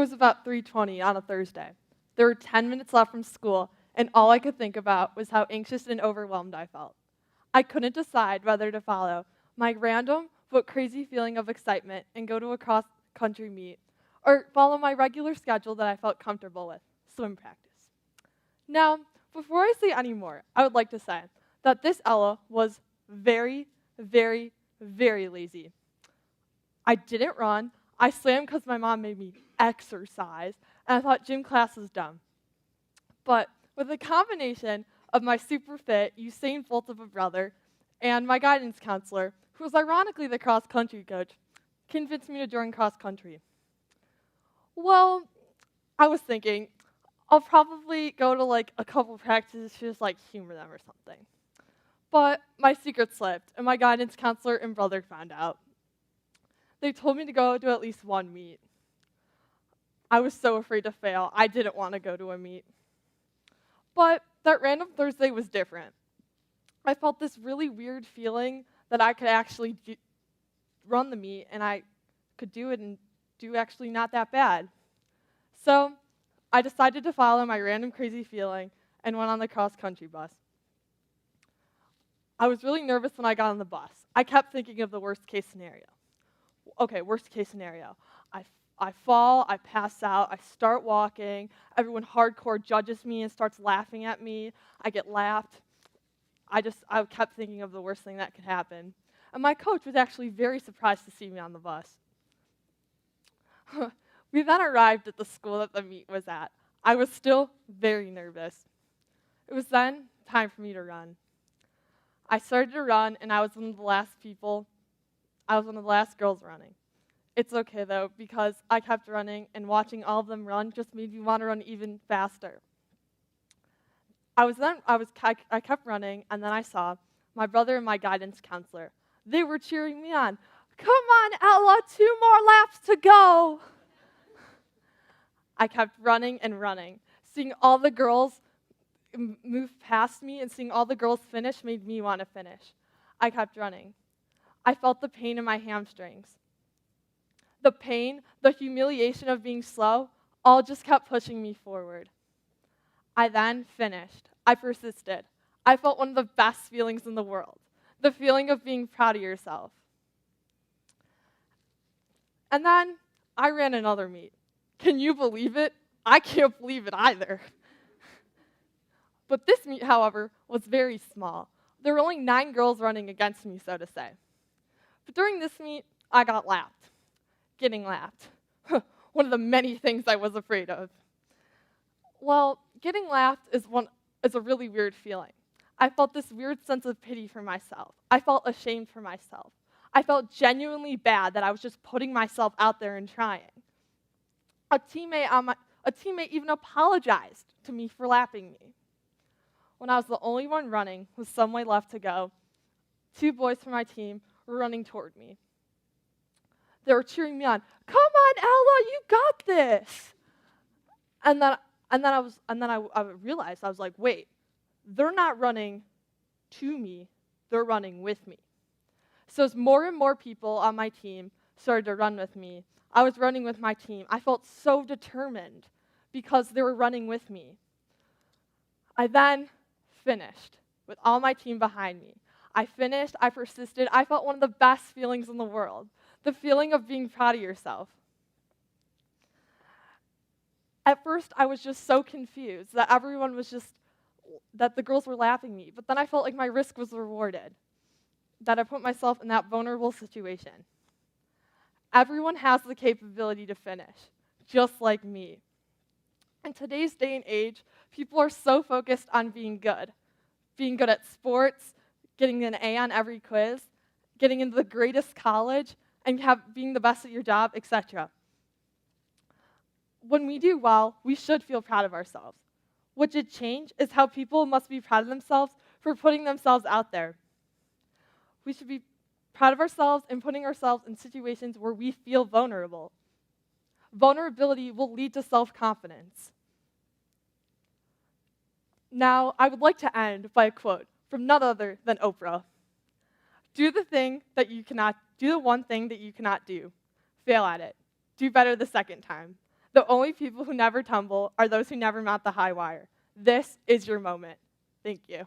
was about 3:20 on a Thursday. There were 10 minutes left from school, and all I could think about was how anxious and overwhelmed I felt. I couldn't decide whether to follow my random but crazy feeling of excitement and go to a cross-country meet, or follow my regular schedule that I felt comfortable with, swim practice. Now, before I say any more, I would like to say that this Ella was very, very, very lazy. I didn't run. I swam because my mom made me exercise, and I thought gym class was dumb. But with a combination of my super fit Usain Bolt of a brother and my guidance counselor, who was ironically the cross-country coach, convinced me to join cross-country. Well, I was thinking, I'll probably go to like a couple practices to just like humor them or something. But my secret slipped, and my guidance counselor and brother found out. They told me to go to at least one meet. I was so afraid to fail, I didn't want to go to a meet. But that random Thursday was different. I felt this really weird feeling that I could actually run the meet, and I could do it and do actually not that bad. So I decided to follow my random crazy feeling and went on the cross-country bus. I was really nervous when I got on the bus. I kept thinking of the worst case scenario. Okay, worst case scenario. I fall, I pass out, I start walking, everyone hardcore judges me and starts laughing at me, I get laughed. I kept thinking of the worst thing that could happen. And my coach was actually very surprised to see me on the bus. We then arrived at the school that the meet was at. I was still very nervous. It was then time for me to run. I started to run, and I was one of the last girls running. It's okay, though, because I kept running, and watching all of them run just made me want to run even faster. I kept running, and then I saw my brother and my guidance counselor. They were cheering me on. Come on, Ella, 2 more laps to go. I kept running and running. Seeing all the girls move past me and seeing all the girls finish made me want to finish. I kept running. I felt the pain in my hamstrings. The pain, the humiliation of being slow, all just kept pushing me forward. I then finished. I persisted. I felt one of the best feelings in the world, the feeling of being proud of yourself. And then I ran another meet. Can you believe it? I can't believe it either. But this meet, however, was very small. There were only 9 girls running against me, so to say. But during this meet, I got lapped. Getting lapped. One of the many things I was afraid of. Well, getting lapped is a really weird feeling. I felt this weird sense of pity for myself. I felt ashamed for myself. I felt genuinely bad that I was just putting myself out there and trying. A teammate even apologized to me for lapping me. When I was the only one running with some way left to go, 2 boys from my team were running toward me. They were cheering me on. Come on, Ella, you got this. And then I realized, I was like, wait, they're not running to me, they're running with me. So as more and more people on my team started to run with me, I was running with my team. I felt so determined because they were running with me. I then finished with all my team behind me. I finished, I persisted, I felt one of the best feelings in the world, the feeling of being proud of yourself. At first, I was just so confused that that the girls were laughing at me, but then I felt like my risk was rewarded, that I put myself in that vulnerable situation. Everyone has the capability to finish, just like me. In today's day and age, people are so focused on being good at sports, getting an A on every quiz, getting into the greatest college, and being the best at your job, etc. When we do well, we should feel proud of ourselves. What should change is how people must be proud of themselves for putting themselves out there. We should be proud of ourselves and putting ourselves in situations where we feel vulnerable. Vulnerability will lead to self-confidence. Now, I would like to end by a quote from none other than Oprah. Do the one thing that you cannot do. Fail at it. Do better the second time. The only people who never tumble are those who never mount the high wire. This is your moment. Thank you.